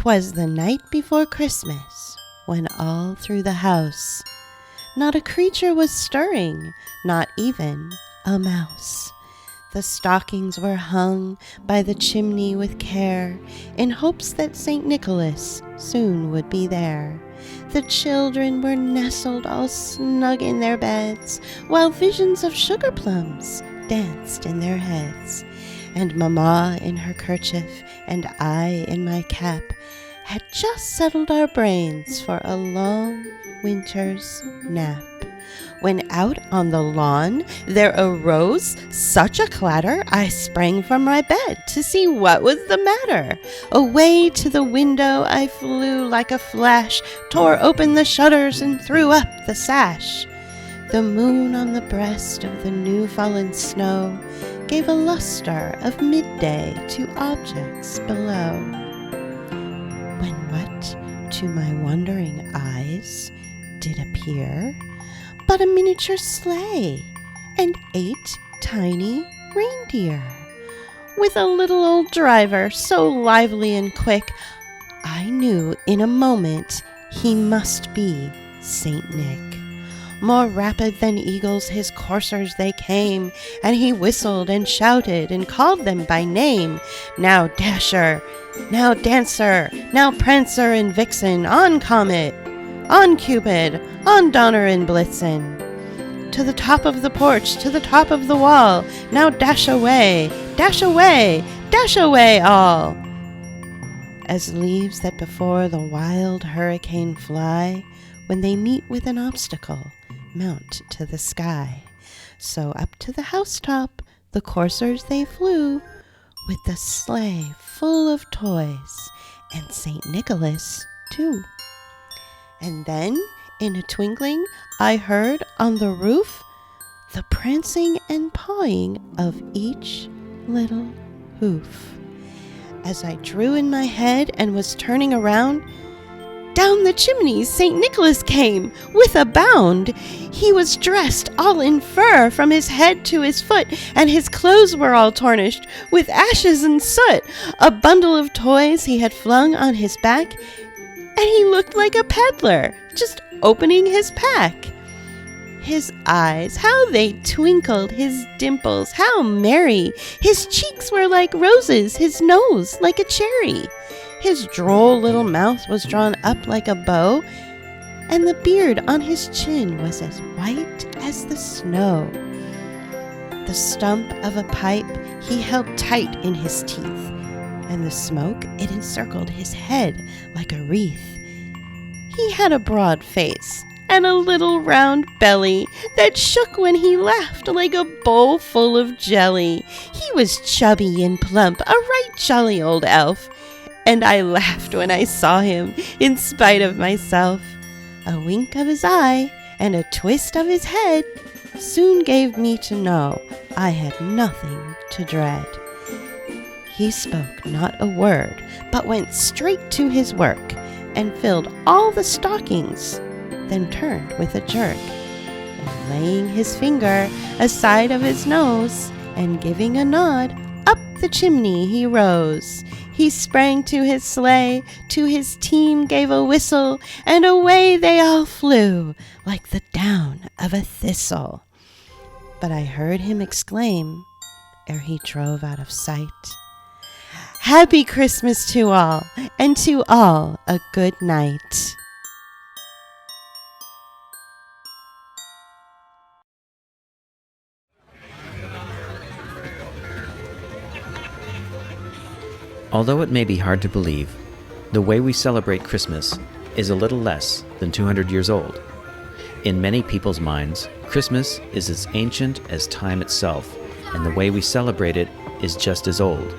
'Twas the night before Christmas, when all through the house not a creature was stirring, not even a mouse. The stockings were hung by the chimney with care, in hopes that St. Nicholas soon would be there. The children were nestled all snug in their beds, while visions of sugar plums danced in their heads. And Mamma in her kerchief, and I in my cap, had just settled our brains for a long winter's nap, when out on the lawn there arose such a clatter, I sprang from my bed to see what was the matter. Away to the window I flew like a flash, tore open the shutters and threw up the sash. The moon on the breast of the new-fallen snow gave a luster of midday to objects below. When what to my wondering eyes did appear but a miniature sleigh and 8 tiny reindeer, with a little old driver so lively and quick, I knew in a moment he must be Saint Nick. More rapid than eagles his coursers they came, and he whistled and shouted and called them by name. Now Dasher, now Dancer, now Prancer and Vixen, on Comet, on Cupid, on Donner and Blitzen. To the top of the porch, to the top of the wall, now dash away, dash away, dash away all. As leaves that before the wild hurricane fly, when they meet with an obstacle, mount to the sky. So up to the housetop the coursers they flew, with the sleigh full of toys, and St. Nicholas too. And then, in a twinkling, I heard on the roof the prancing and pawing of each little hoof. As I drew in my head and was turning around, down the chimney St. Nicholas came with a bound. He was dressed all in fur from his head to his foot, and his clothes were all tarnished with ashes and soot. A bundle of toys he had flung on his back, and he looked like a peddler, just opening his pack. His eyes, how they twinkled, his dimples, how merry. His cheeks were like roses, his nose like a cherry. His droll little mouth was drawn up like a bow, and the beard on his chin was as white as the snow. The stump of a pipe he held tight in his teeth, and the smoke, it encircled his head like a wreath. He had a broad face and a little round belly that shook when he laughed like a bowl full of jelly. He was chubby and plump, a right jolly old elf, and I laughed when I saw him, in spite of myself. A wink of his eye and a twist of his head soon gave me to know I had nothing to dread. He spoke not a word, but went straight to his work, and filled all the stockings, then turned with a jerk, and laying his finger aside of his nose, and giving a nod, up the chimney he rose. He sprang to his sleigh, to his team gave a whistle, and away they all flew, like the down of a thistle. But I heard him exclaim, ere he drove out of sight, "Happy Christmas to all, and to all a good night." Although it may be hard to believe, the way we celebrate Christmas is a little less than 200 years old. In many people's minds, Christmas is as ancient as time itself, and the way we celebrate it is just as old.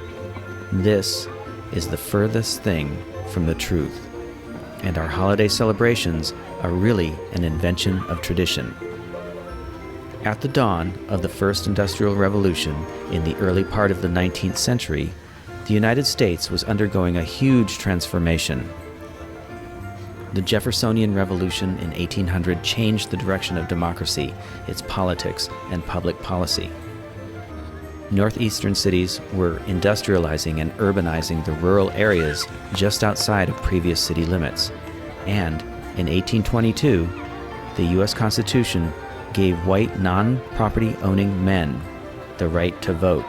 This is the furthest thing from the truth, and our holiday celebrations are really an invention of tradition. At the dawn of the first industrial revolution in the early part of the 19th century, the United States was undergoing a huge transformation. The Jeffersonian Revolution in 1800 changed the direction of democracy, its politics, and public policy. Northeastern cities were industrializing and urbanizing the rural areas just outside of previous city limits. And in 1822, the U.S. Constitution gave white non-property owning men the right to vote.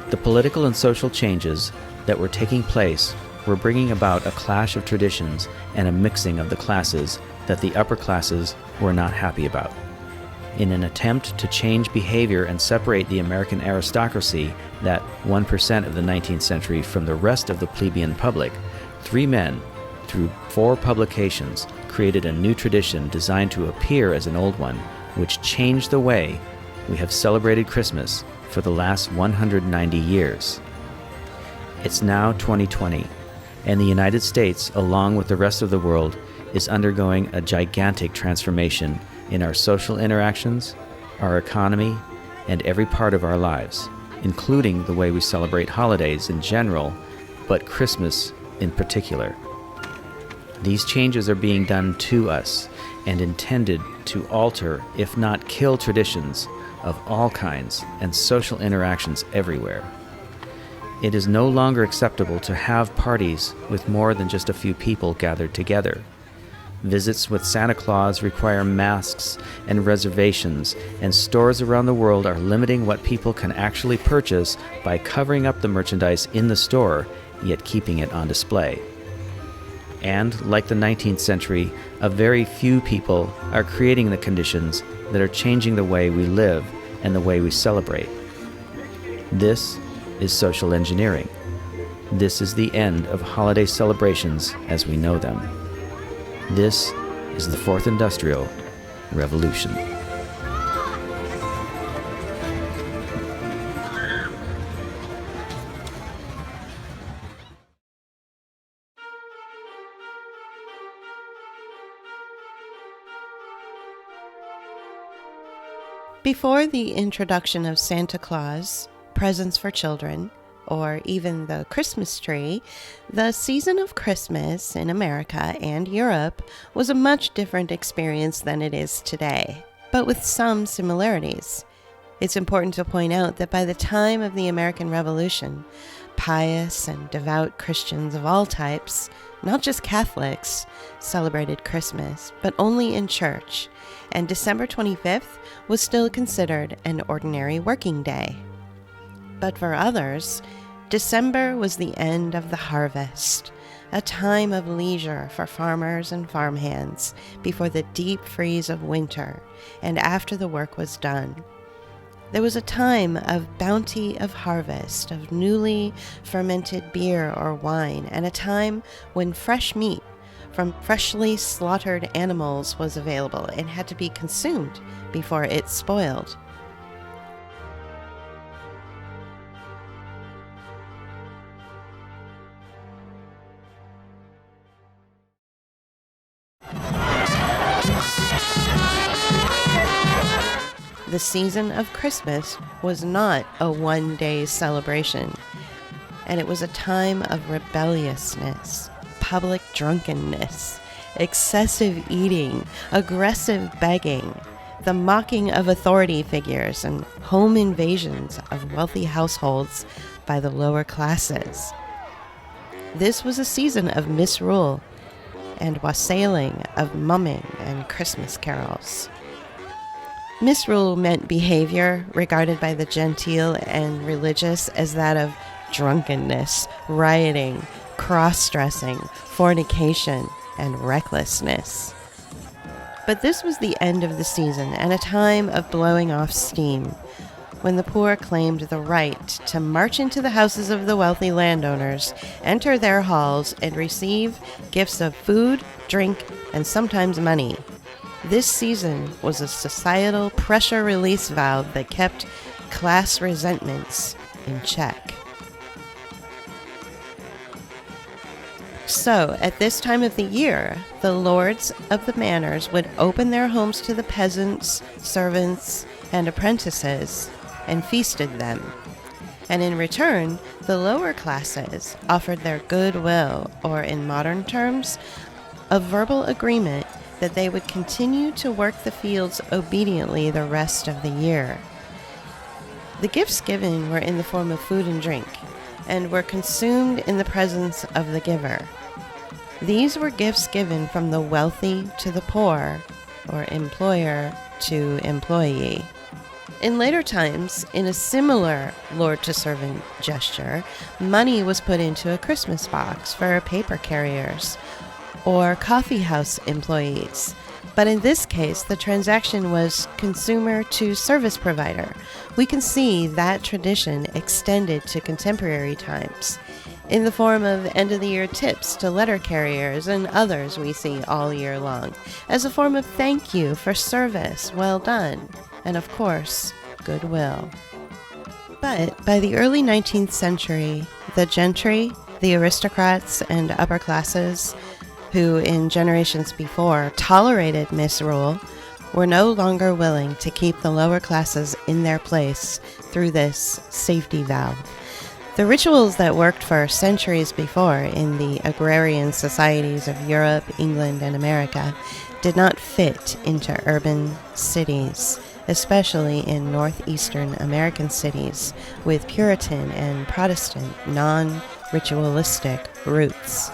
The political and social changes that were taking place were bringing about a clash of traditions and a mixing of the classes that the upper classes were not happy about. In an attempt to change behavior and separate the American aristocracy, that 1% of the 19th century, from the rest of the plebeian public, three men, through 4 publications, created a new tradition designed to appear as an old one, which changed the way we have celebrated Christmas for the last 190 years. It's now 2020, and the United States, along with the rest of the world, is undergoing a gigantic transformation in our social interactions, our economy, and every part of our lives, including the way we celebrate holidays in general, but Christmas in particular. These changes are being done to us and intended to alter, if not kill, traditions of all kinds and social interactions everywhere. It is no longer acceptable to have parties with more than just a few people gathered together. Visits with Santa Claus require masks and reservations, and stores around the world are limiting what people can actually purchase by covering up the merchandise in the store, yet keeping it on display. And, like the 19th century, a very few people are creating the conditions that are changing the way we live and the way we celebrate. This is social engineering. This is the end of holiday celebrations as we know them. This is the Fourth Industrial Revolution. Before the introduction of Santa Claus, presents for children, or even the Christmas tree, the season of Christmas in America and Europe was a much different experience than it is today, but with some similarities. It's important to point out that by the time of the American Revolution, pious and devout Christians of all types, not just Catholics, celebrated Christmas, but only in church, and December 25th was still considered an ordinary working day. But for others, December was the end of the harvest, a time of leisure for farmers and farmhands before the deep freeze of winter and after the work was done. There was a time of bounty of harvest, of newly fermented beer or wine, and a time when fresh meat from freshly slaughtered animals was available and had to be consumed before it spoiled. The season of Christmas was not a one-day celebration, and it was a time of rebelliousness, public drunkenness, excessive eating, aggressive begging, the mocking of authority figures, and home invasions of wealthy households by the lower classes. This was a season of misrule and wassailing, of mumming and Christmas carols. Misrule meant behavior regarded by the genteel and religious as that of drunkenness, rioting, cross-dressing, fornication, and recklessness. But this was the end of the season and a time of blowing off steam, when the poor claimed the right to march into the houses of the wealthy landowners, enter their halls, and receive gifts of food, drink, and sometimes money. This season was a societal pressure release valve that kept class resentments in check. So, at this time of the year, the lords of the manors would open their homes to the peasants, servants, and apprentices, and feasted them. And in return, the lower classes offered their goodwill, or in modern terms, a verbal agreement that they would continue to work the fields obediently the rest of the year. The gifts given were in the form of food and drink, and were consumed in the presence of the giver. These were gifts given from the wealthy to the poor, or employer to employee. In later times, in a similar lord-to-servant gesture, money was put into a Christmas box for paper carriers or coffee house employees. But in this case, the transaction was consumer to service provider. We can see that tradition extended to contemporary times in the form of end-of-the-year tips to letter carriers and others we see all year long, as a form of thank you for service well done, and of course, goodwill. But by the early 19th century, the gentry, the aristocrats and upper classes, who in generations before tolerated misrule, were no longer willing to keep the lower classes in their place through this safety valve. The rituals that worked for centuries before in the agrarian societies of Europe, England, and America did not fit into urban cities, especially in northeastern American cities with Puritan and Protestant non-ritualistic roots.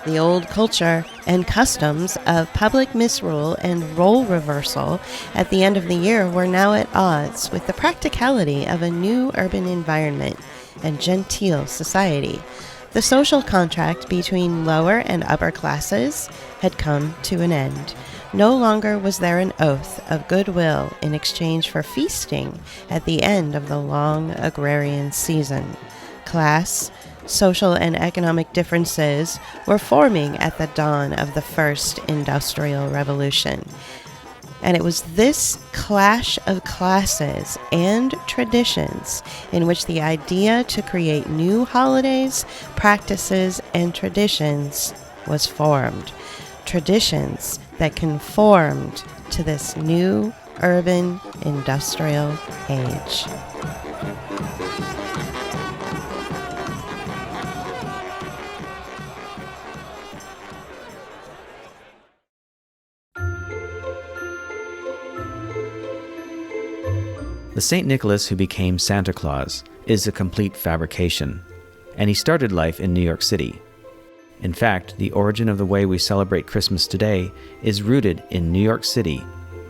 The old culture and customs of public misrule and role reversal at the end of the year were now at odds with the practicality of a new urban environment and genteel society. The social contract between lower and upper classes had come to an end. No longer was there an oath of goodwill in exchange for feasting at the end of the long agrarian season. Class, social and economic differences were forming at the dawn of the first industrial revolution. And it was this clash of classes and traditions in which the idea to create new holidays, practices, and traditions was formed. Traditions that conformed to this new urban industrial age. The St. Nicholas who became Santa Claus is a complete fabrication, and he started life in New York City. In fact, the origin of the way we celebrate Christmas today is rooted in New York City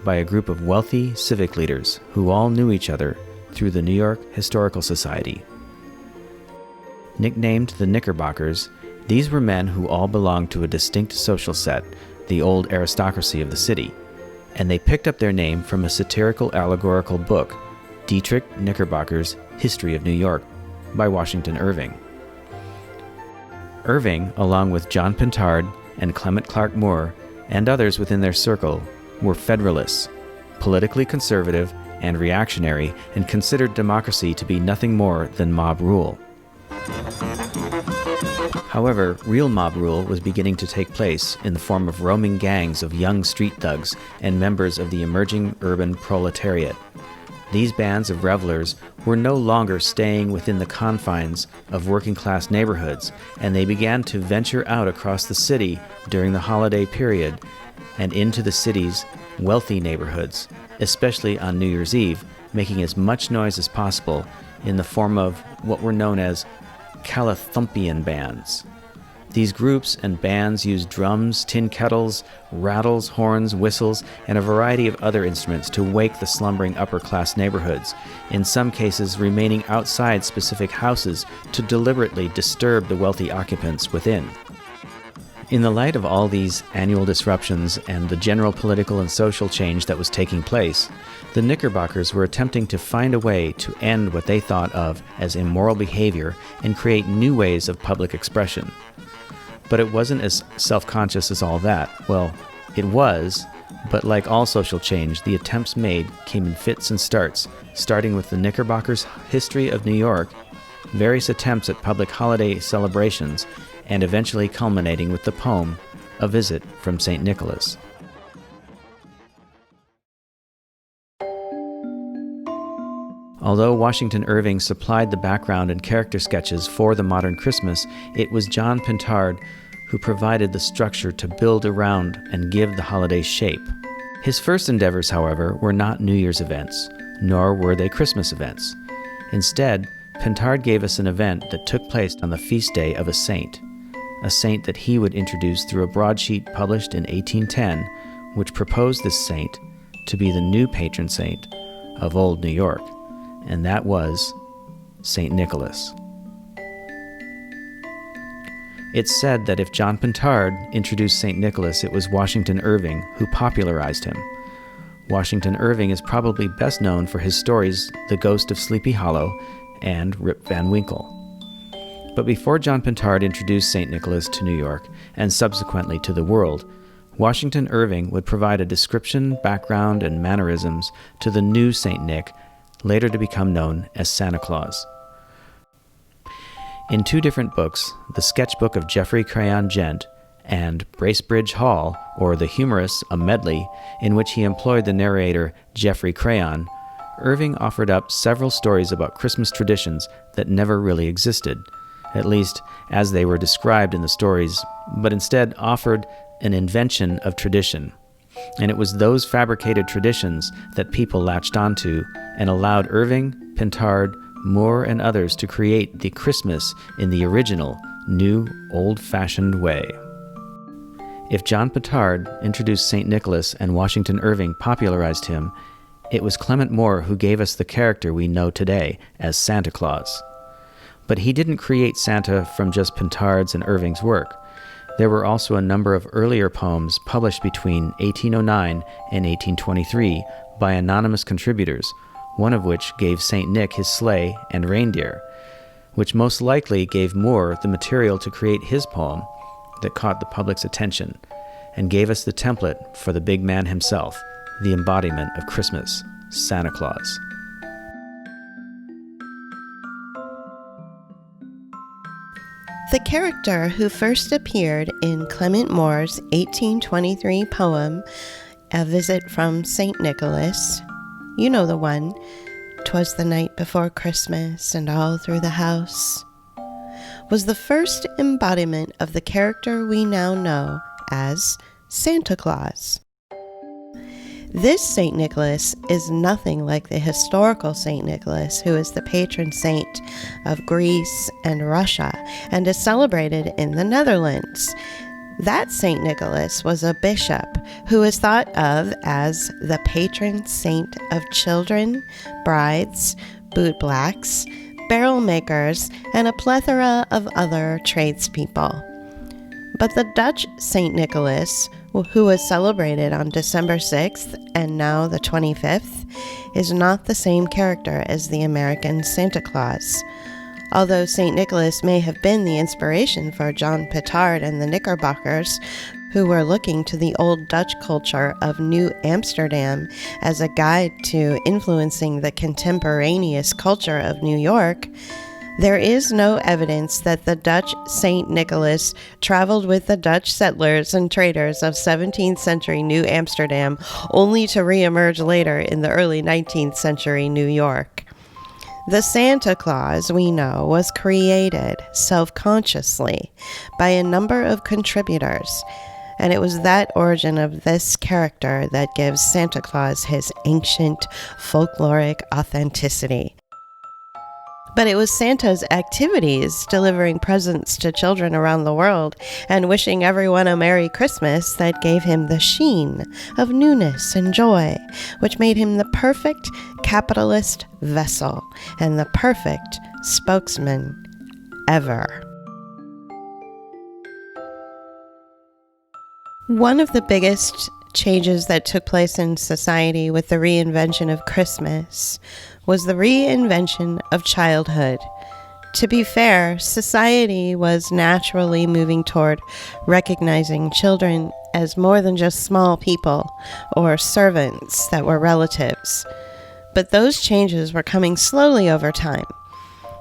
by a group of wealthy civic leaders who all knew each other through the New York Historical Society. Nicknamed the Knickerbockers, these were men who all belonged to a distinct social set, the old aristocracy of the city, and they picked up their name from a satirical allegorical book, Dietrich Knickerbocker's History of New York, by Washington Irving. Irving, along with John Pintard and Clement Clark Moore and others within their circle, were Federalists, politically conservative and reactionary, and considered democracy to be nothing more than mob rule. However, real mob rule was beginning to take place in the form of roaming gangs of young street thugs and members of the emerging urban proletariat. These bands of revelers were no longer staying within the confines of working-class neighborhoods, and they began to venture out across the city during the holiday period and into the city's wealthy neighborhoods, especially on New Year's Eve, making as much noise as possible in the form of what were known as Calathumpian bands. These groups and bands used drums, tin kettles, rattles, horns, whistles, and a variety of other instruments to wake the slumbering upper-class neighborhoods, in some cases remaining outside specific houses to deliberately disturb the wealthy occupants within. In the light of all these annual disruptions and the general political and social change that was taking place, the Knickerbockers were attempting to find a way to end what they thought of as immoral behavior and create new ways of public expression. But it wasn't as self-conscious as all that. Well, it was, but like all social change, the attempts made came in fits and starts, starting with the Knickerbockers' History of New York, various attempts at public holiday celebrations, and eventually culminating with the poem, A Visit from St. Nicholas. Although Washington Irving supplied the background and character sketches for the modern Christmas, it was John Pintard who provided the structure to build around and give the holiday shape. His first endeavors, however, were not New Year's events, nor were they Christmas events. Instead, Pintard gave us an event that took place on the feast day of a saint that he would introduce through a broadsheet published in 1810, which proposed this saint to be the new patron saint of Old New York, and that was St. Nicholas. It's said that if John Pintard introduced St. Nicholas, it was Washington Irving who popularized him. Washington Irving is probably best known for his stories The Ghost of Sleepy Hollow and Rip Van Winkle. But before John Pintard introduced St. Nicholas to New York, and subsequently to the world, Washington Irving would provide a description, background, and mannerisms to the new St. Nick, later to become known as Santa Claus. In two different books, The Sketchbook of Geoffrey Crayon Gent and Bracebridge Hall, or The Humorous, a medley, in which he employed the narrator Geoffrey Crayon, Irving offered up several stories about Christmas traditions that never really existed, at least as they were described in the stories, but instead offered an invention of tradition. And it was those fabricated traditions that people latched onto and allowed Irving, Pintard, Moore, and others to create the Christmas in the original, new, old-fashioned way. If John Pintard introduced St. Nicholas and Washington Irving popularized him, it was Clement Moore who gave us the character we know today as Santa Claus. But he didn't create Santa from just Pintard's and Irving's work. There were also a number of earlier poems published between 1809 and 1823 by anonymous contributors, one of which gave St. Nick his sleigh and reindeer, which most likely gave Moore the material to create his poem that caught the public's attention and gave us the template for the big man himself, the embodiment of Christmas, Santa Claus. The character who first appeared in Clement Moore's 1823 poem, A Visit from St. Nicholas, you know the one, "'Twas the night before Christmas and all through the house," was the first embodiment of the character we now know as Santa Claus. This St. Nicholas is nothing like the historical St. Nicholas, who is the patron saint of Greece and Russia and is celebrated in the Netherlands. That St. Nicholas was a bishop who is thought of as the patron saint of children, brides, bootblacks, barrel makers, and a plethora of other tradespeople. But the Dutch St. Nicholas, who was celebrated on December 6th and now the 25th, is not the same character as the American Santa Claus. Although St. Nicholas may have been the inspiration for John Pintard and the Knickerbockers, who were looking to the old Dutch culture of New Amsterdam as a guide to influencing the contemporaneous culture of New York, there is no evidence that the Dutch St. Nicholas traveled with the Dutch settlers and traders of 17th century New Amsterdam only to reemerge later in the early 19th century New York. The Santa Claus, we know, was created self-consciously by a number of contributors, and it was that origin of this character that gives Santa Claus his ancient, folkloric authenticity. But it was Santa's activities, delivering presents to children around the world and wishing everyone a Merry Christmas, that gave him the sheen of newness and joy, which made him the perfect capitalist vessel and the perfect spokesman ever. One of the biggest changes that took place in society with the reinvention of Christmas was the reinvention of childhood. To be fair, society was naturally moving toward recognizing children as more than just small people or servants that were relatives. But those changes were coming slowly over time.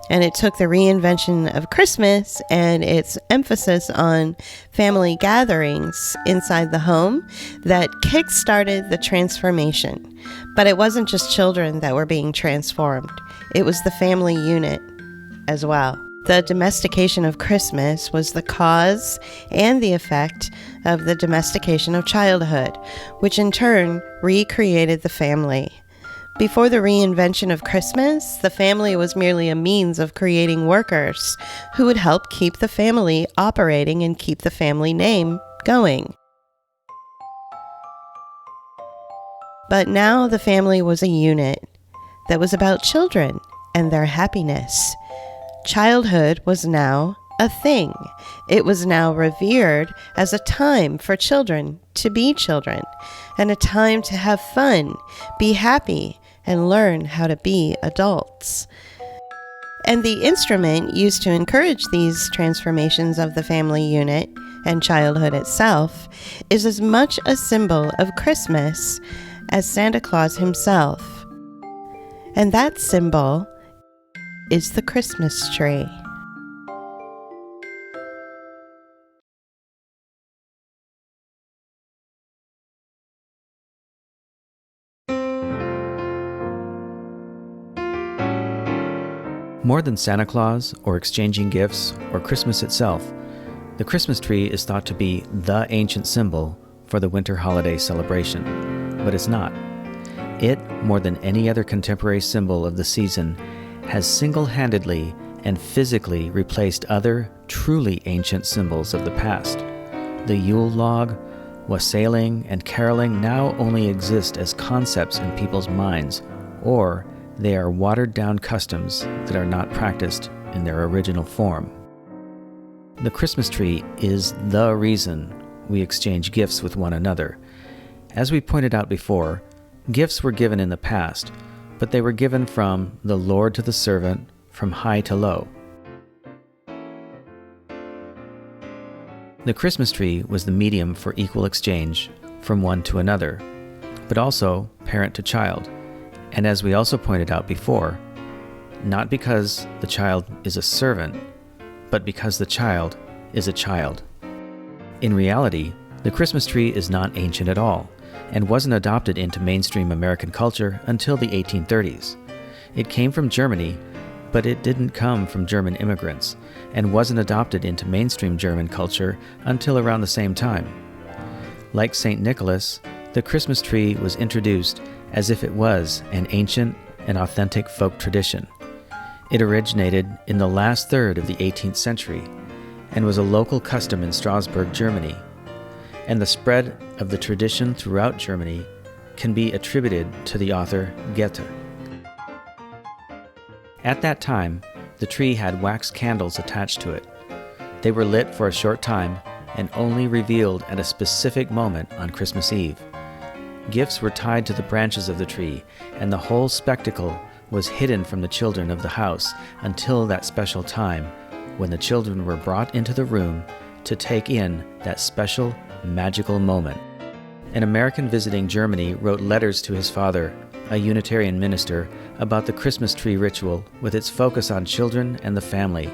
And it took the reinvention of Christmas and its emphasis on family gatherings inside the home that kick-started the transformation. But it wasn't just children that were being transformed. It was the family unit as well. The domestication of Christmas was the cause and the effect of the domestication of childhood, which in turn recreated the family. Before the reinvention of Christmas, the family was merely a means of creating workers who would help keep the family operating and keep the family name going. But now the family was a unit that was about children and their happiness. Childhood was now a thing. It was now revered as a time for children to be children and a time to have fun, be happy, and learn how to be adults. And the instrument used to encourage these transformations of the family unit and childhood itself is as much a symbol of Christmas as Santa Claus himself. And that symbol is the Christmas tree. More than Santa Claus or exchanging gifts or Christmas itself, the Christmas tree is thought to be the ancient symbol for the winter holiday celebration, but it's not. It, more than any other contemporary symbol of the season, has single-handedly and physically replaced other, truly ancient symbols of the past. The Yule log, wassailing, and caroling now only exist as concepts in people's minds, or they are watered-down customs that are not practiced in their original form. The Christmas tree is the reason we exchange gifts with one another. As we pointed out before, gifts were given in the past, but they were given from the Lord to the servant, from high to low. The Christmas tree was the medium for equal exchange from one to another, but also parent to child. And as we also pointed out before, not because the child is a servant, but because the child is a child. In reality, the Christmas tree is not ancient at all, and wasn't adopted into mainstream American culture until the 1830s. It came from Germany, but it didn't come from German immigrants, and wasn't adopted into mainstream German culture until around the same time. Like St. Nicholas, the Christmas tree was introduced as if it was an ancient and authentic folk tradition. It originated in the last third of the 18th century and was a local custom in Strasbourg, Germany. And the spread of the tradition throughout Germany can be attributed to the author Goethe. At that time, the tree had wax candles attached to it. They were lit for a short time and only revealed at a specific moment on Christmas Eve. Gifts were tied to the branches of the tree, and the whole spectacle was hidden from the children of the house until that special time when the children were brought into the room to take in that special, magical moment. An American visiting Germany wrote letters to his father, a Unitarian minister, about the Christmas tree ritual with its focus on children and the family.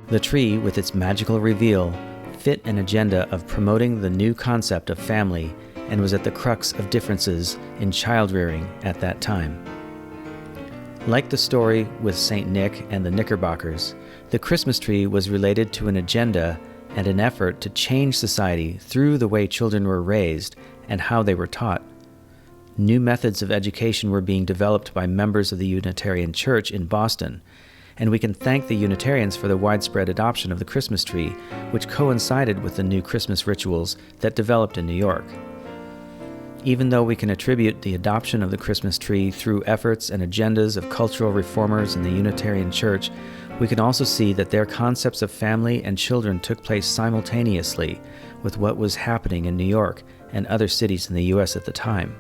The tree, with its magical reveal, fit an agenda of promoting the new concept of family and was at the crux of differences in child-rearing at that time. Like the story with St. Nick and the Knickerbockers, the Christmas tree was related to an agenda and an effort to change society through the way children were raised and how they were taught. New methods of education were being developed by members of the Unitarian Church in Boston, and we can thank the Unitarians for the widespread adoption of the Christmas tree, which coincided with the new Christmas rituals that developed in New York. Even though we can attribute the adoption of the Christmas tree through efforts and agendas of cultural reformers in the Unitarian Church, we can also see that their concepts of family and children took place simultaneously with what was happening in New York and other cities in the U.S. at the time.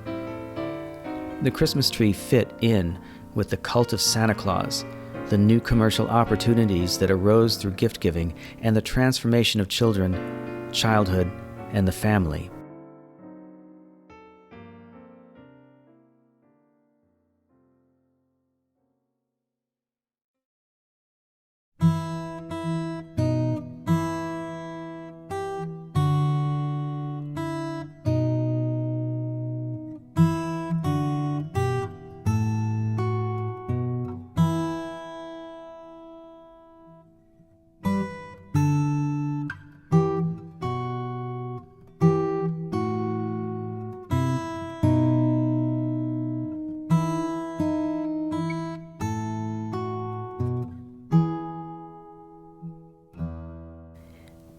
The Christmas tree fit in with the cult of Santa Claus, the new commercial opportunities that arose through gift-giving, and the transformation of children, childhood, and the family.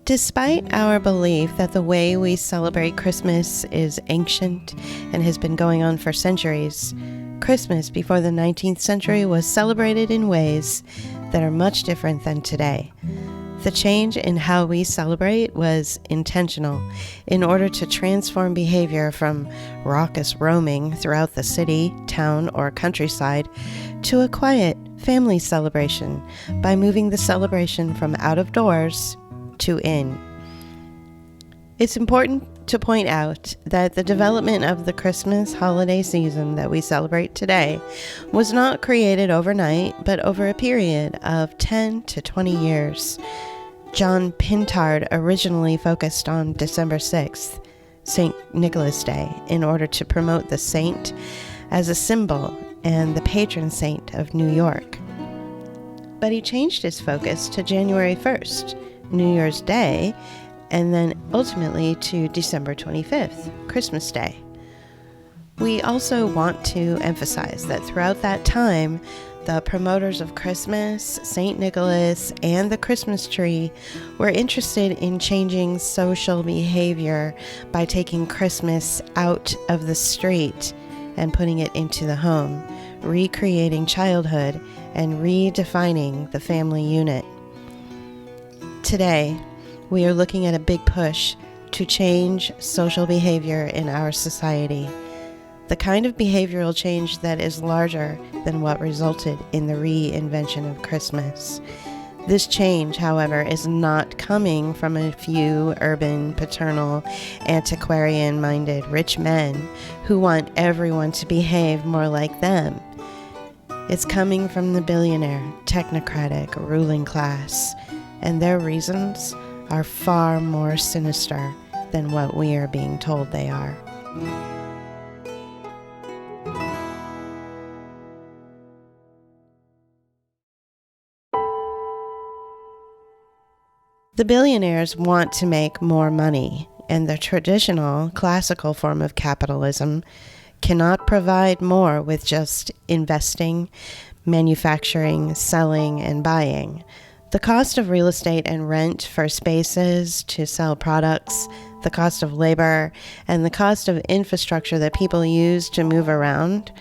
Despite our belief that the way we celebrate Christmas is ancient and has been going on for centuries, Christmas before the 19th century was celebrated in ways that are much different than today. The change in how we celebrate was intentional in order to transform behavior from raucous roaming throughout the city, town, or countryside to a quiet family celebration by moving the celebration from out of doors to in. It's important to point out that the development of the Christmas holiday season that we celebrate today was not created overnight, but over a period of 10 to 20 years. John Pintard originally focused on December 6th, St. Nicholas Day, in order to promote the saint as a symbol and the patron saint of New York. But he changed his focus to January 1st, New Year's Day, and then ultimately to December 25th, Christmas Day. We also want to emphasize that throughout that time, the promoters of Christmas, St. Nicholas, and the Christmas tree were interested in changing social behavior by taking Christmas out of the street and putting it into the home, recreating childhood and redefining the family unit. Today, we are looking at a big push to change social behavior in our society, the kind of behavioral change that is larger than what resulted in the reinvention of Christmas. This change, however, is not coming from a few urban, paternal, antiquarian-minded rich men who want everyone to behave more like them. It's coming from the billionaire, technocratic, ruling class, and their reasons are far more sinister than what we are being told they are. The billionaires want to make more money, and the traditional, classical form of capitalism cannot provide more with just investing, manufacturing, selling, and buying. The cost of real estate and rent for spaces to sell products, the cost of labor, and the cost of infrastructure that people use to move around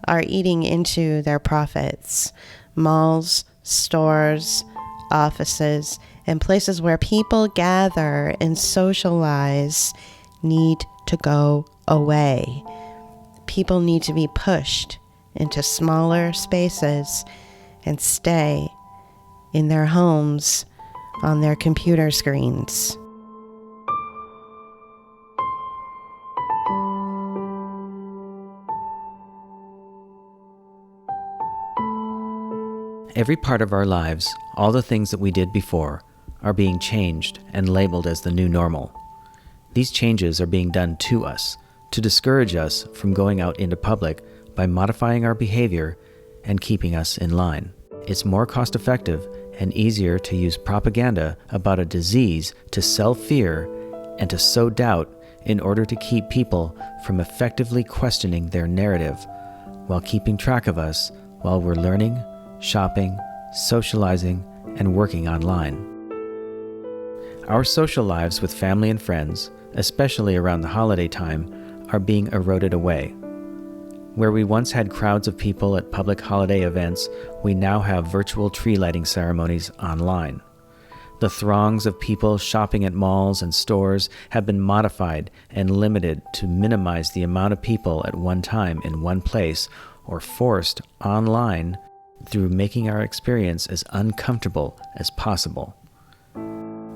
are eating into their profits. Malls, stores, offices, and places where people gather and socialize need to go away. People need to be pushed into smaller spaces and stay in their homes on their computer screens. Every part of our lives, all the things that we did before, are being changed and labeled as the new normal. These changes are being done to us, to discourage us from going out into public by modifying our behavior and keeping us in line. It's more cost-effective and easier to use propaganda about a disease to sell fear and to sow doubt in order to keep people from effectively questioning their narrative while keeping track of us while we're learning, shopping, socializing, and working online. Our social lives with family and friends, especially around the holiday time, are being eroded away. Where we once had crowds of people at public holiday events, we now have virtual tree lighting ceremonies online. The throngs of people shopping at malls and stores have been modified and limited to minimize the amount of people at one time in one place, or forced online through making our experience as uncomfortable as possible.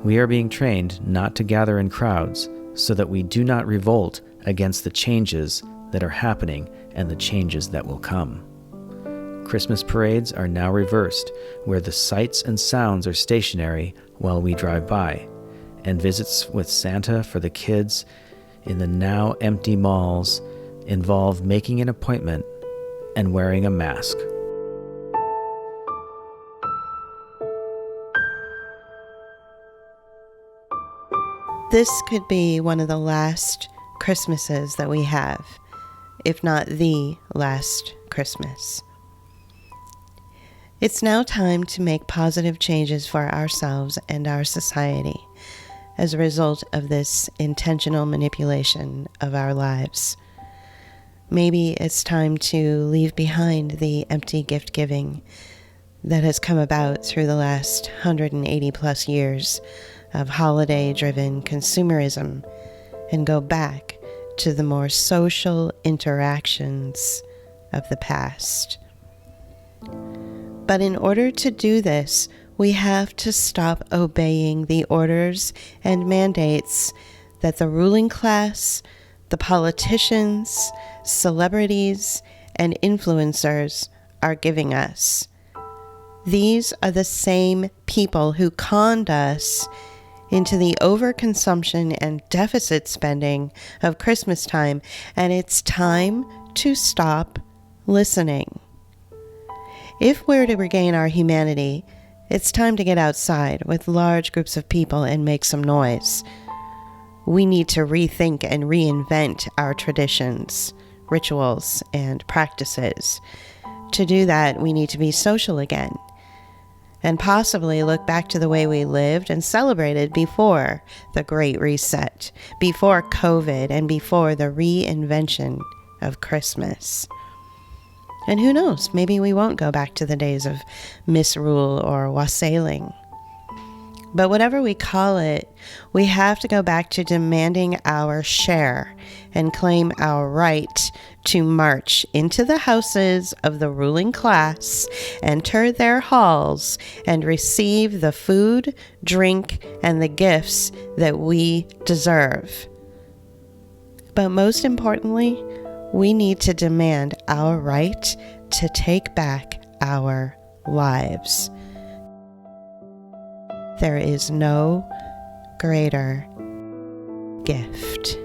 We are being trained not to gather in crowds so that we do not revolt against the changes that are happening and the changes that will come. Christmas parades are now reversed, where the sights and sounds are stationary while we drive by, and visits with Santa for the kids in the now empty malls involve making an appointment and wearing a mask. This could be one of the last Christmases that we have, if not the last Christmas. It's now time to make positive changes for ourselves and our society. as a result of this intentional manipulation of our lives. Maybe it's time to leave behind the empty gift giving that has come about through the last 180 plus years of holiday-driven consumerism and go back to the more social interactions of the past. But in order to do this, we have to stop obeying the orders and mandates that the ruling class, the politicians, celebrities, and influencers are giving us. These are the same people who conned us into the overconsumption and deficit spending of Christmas time, and it's time to stop listening. If we're to regain our humanity, it's time to get outside with large groups of people and make some noise. We need to rethink and reinvent our traditions, rituals, and practices. To do that, we need to be social again, and possibly look back to the way we lived and celebrated before the Great Reset, before COVID, and before the reinvention of Christmas. And who knows, maybe we won't go back to the days of misrule or wassailing. But whatever we call it, we have to go back to demanding our share and claim our right to march into the houses of the ruling class, enter their halls, and receive the food, drink, and the gifts that we deserve. But most importantly, we need to demand our right to take back our lives. There is no greater gift.